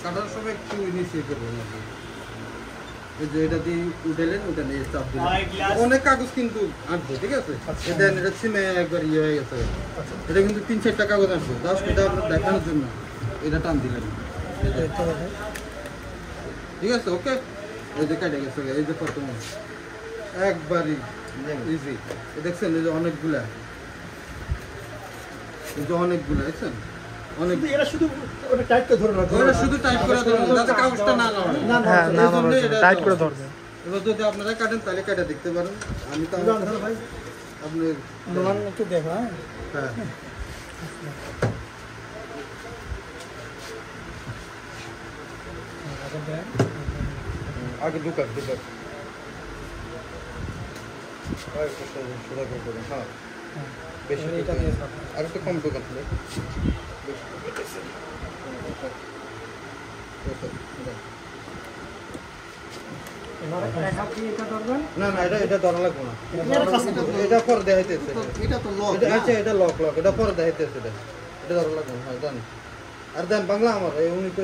কাটার সময় একটু নিচে করবেন এটা দিয়ে উঠালেন, ওটা নিয়ে চাপ দিলেন। অনেক কাগজ কিন্তু আসবে, ঠিক আছে? এটা সিমে একবার ইয়ে হয়ে গেছে, এটা কিন্তু 3-4টা কাগজ আসবে। জাস্ট এটা আপনার দেখানোর জন্য এটা টান দিলেন, ঠিক আছে? ওকে, এই যে কেটে গেছে, এই যে প্রথম একবারই ইজি। দেখছেন এই যে অনেকগুলা, এই যে অনেকগুলা দেখছেন, অনেক। এটা শুধু টাইট করে ধরে রাখবেন, এটা শুধু টাইট করে ধরবেন যাতে কাগজটা না নড়ে। না না, টাইট করে ধরবেন। এবার যদি আপনারা কাটেন তাহলে কেটে দেখতে পারেন। আমি তো ভাই আপনি নরমান একটু দেখো। হ্যাঁ আগে ঢুকাক হ্যাঁ বেশি আর একটু কম ঢুকাচ্ছিল। না না, এটা ধরা লাগবে না, এটা পরে দেখাইতেছে। এটা তো লক, এটা লক, এটা পরে দেখাইতেছে, এটা ধরা লাগবে না। হ্যাঁ জানি। আর দেন বাংলা আমার উনি তো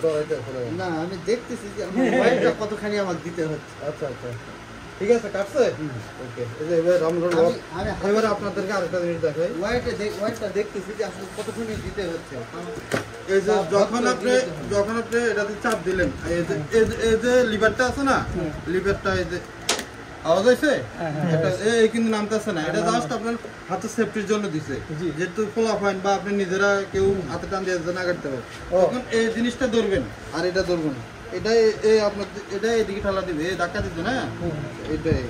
ডরাইতেছে না, আমি দেখতেছি যে ওয়াইটটা কতখানি আমাকে দিতে হচ্ছে। আচ্ছা ঠিক আছে, কাটছে। ওকে, এবার আপনাদেরকে আরেকটা জিনিস দেখাই। ওয়াইটটা দেখতেছি যে আসলে কতখানি দিতে হচ্ছে। এই যে যখন আপনি এটাতে চাপ দিলেন, এই যে লিভারটা আছে না, লিভারটা এই যে আওয়াজ হয়েছে, এই কিন্তু নামতেছে না। এটা জাস্ট আপনার হাতের সেফটির জন্য দিছে, যেহেতু ফোলা পয়েন্ট বা আপনি নিজেরা কেউ হাতে টান দিয়ে না কাটতে পারেন। তখন এই জিনিসটা ধরবেন আর এটা ধরবেন, এটা আপনার এটা এদিকে ঠেলা দিবে, এই ধাক্কা দিচ্ছে না, এটাই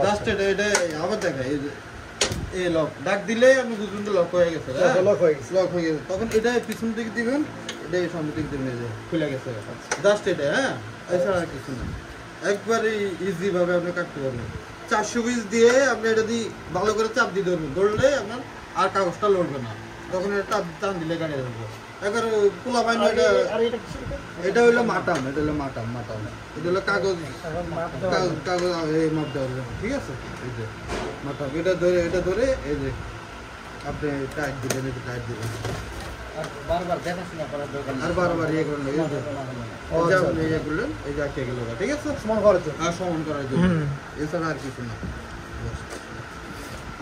জাস্ট এটা আবার দেখায়। এই যে এই লক ডাক দিলে আপনি বুঝবেন লক হয়ে গেছে, লক হয়ে গেছে। তখন এটা পিছন দিকে দিবেন, এটা সামনে দিকে দিবেন, এই যে খুলে গেছে। জাস্ট এটা, হ্যাঁ, এছাড়া আর কিছু না। একবারে ইজি ভাবে আপনি কাটতে পারবেন। 400 পিস দিয়ে আপনি এটা দিয়ে ভালো করে চাপ দিয়ে ধরবেন, ধরলে আপনার আর কাগজটা লড়বে না। তখন এটা টান দিলে কাটে যাবে। একবার পোলা পাই না, এটা হলো মাটাম, এটা হলো মাটাম, এটা হলো কাগজ এই মাপ দেওয়ার জন্য, ঠিক আছে? এই যে মাটাম, এটা ধরে এই যে আপনি টাইট দিবেন, এটা টাইট দিবেন, আর বারবার দেখাশোনা করার দরকার, আর বারবার ইয়ে করলেন, ইয়ে করলেন, এই যে আটকে গেল, ঠিক আছে? সমান করার জন্য, আর সমান করার জন্য, এছাড়া আর কিছু না।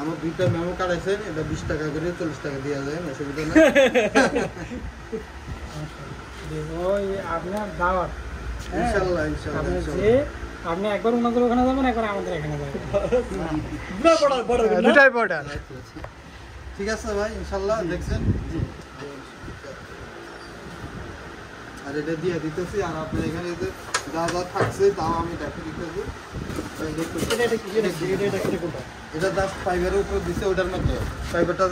আমার 2টা মেমো কাটাইছেন, এটা 20 টাকা করে 40 টাকা দেওয়া যায়, অসুবিধা নেই। আপনার দাওয়াত, ইনশাআল্লাহ আপনি একবার ওনাদের ওখানে যাবেন, একবার আমাদের এখানে যাবেন, দুটাই বর্ডার। ঠিক আছে ভাই, ইনশাআল্লাহ। দেখছেন, আর এটা দিয়ে দিতেছি, আর আপনার এখানে যা যা থাকছে তাও আমি দেখে দিতেছি। এটা জাস্ট ফাইবারের উপর দিছে, ওটার মধ্যে ফাইবারটা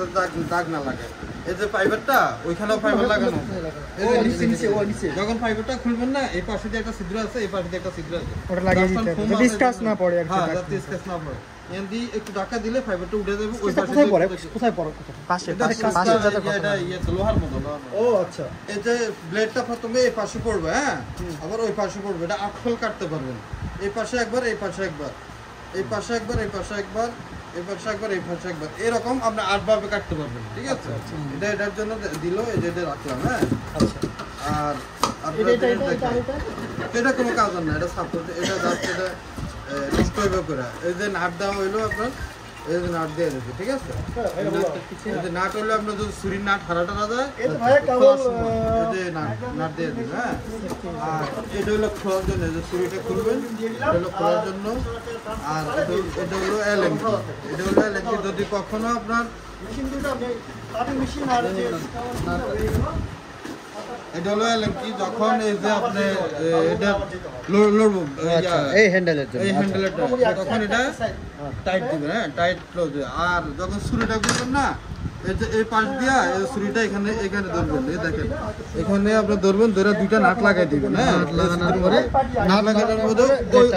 দাগ না লাগে। এই যে ফাইবারটা, ওইখানেও ফাইবার লাগানো। যখন ফাইবারটা খুলবেন না, এই পাশে যে একটা ছিদ্র আছে, এই পাশে যে একটা ছিদ্র আছে, ওটা লাগিয়ে দিতে হবে যাতে স্ক্র্যাচ না পড়ে। হ্যাঁ, যাতে স্ক্র্যাচ না পড়ে। এন্ডি একটু ধাক্কা দিলে ফাইবারটা উঠে যাবে। ওই পাশে কোথায় পড়ে? পাশে এটা লোহার মতো। ও আচ্ছা, এই যে ব্লেডটা প্রথমে এই পাশে পড়বে, হ্যাঁ, আবার ওই পাশে পড়বে। এটা 8 ফল কাটতে পারবেন। এই পাশে একবার, এই পাশে একবার, এই পাশে একবার, এই পাশে একবার, এই পাশে একবার, এই পাশে একবার, এরকম আপনি 8 ভাবে কাটতে পারবেন, ঠিক আছে? এটা এটার জন্য দিল, এই যে এটা রাখলাম, হ্যাঁ। আর এটা কোনো কাজ না, এটা সাপোর্ট, এটা জাস্ট এটা নষ্ট হইবে করে। এই যে নাট দেওয়া হইলো আপনার, এই যে নাট দিয়ে দিচ্ছে, ঠিক আছে? এই যে নাট হইলো আপনার যদি ছুরির নাট হারাটা না যায়, এই যে নাট দিয়ে দিবে, হ্যাঁ। আর এটা হইলো খোলার জন্য, এই যে ছুরিটা খুলবেন, এটা হলো খোলার জন্য। আর এটা হলো এলএমটি, এটা হলো এলএমটি। যদি কখনো আপনার এটা হলো এলএমটি, যখন এই যে আপনি এটা লড়বো, এই হ্যান্ডেলটা, তখন এটা টাইট দিবেন, হ্যাঁ, টাইট ক্লোজ। আর যখন ছুরিটা করবেন না, এই যে এই পাশ দিয়া এই ছুরিটা এখানে ধরবেন, এই দেখেন এখানে আপনি ধরবেন, ধরে 2টা নাট লাগাই দিবেন, হ্যাঁ। লাগানোর পরে নাট লাগানোর মধ্যে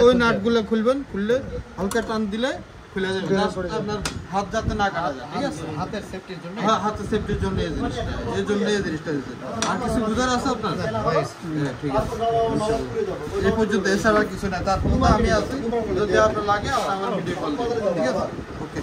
ওই নাটগুলো খুলবেন, খুললে হালকা টান দিলে খুলে যাবে জাস্ট আপনার হাত যাতে না কাটা যায় ঠিক আছে হাতের সেফটির জন্য হ্যাঁ হাতের সেফটির জন্য এই জিনিসটা দিতে আর কিছু বুঝার আছে আপনার হ্যাঁ ঠিক আছে এই পর্যন্ত এছাড়া কিছু না তারপর আমি আছি যদি আপনার লাগে আমার ভিডিও কল ঠিক আছে ওকে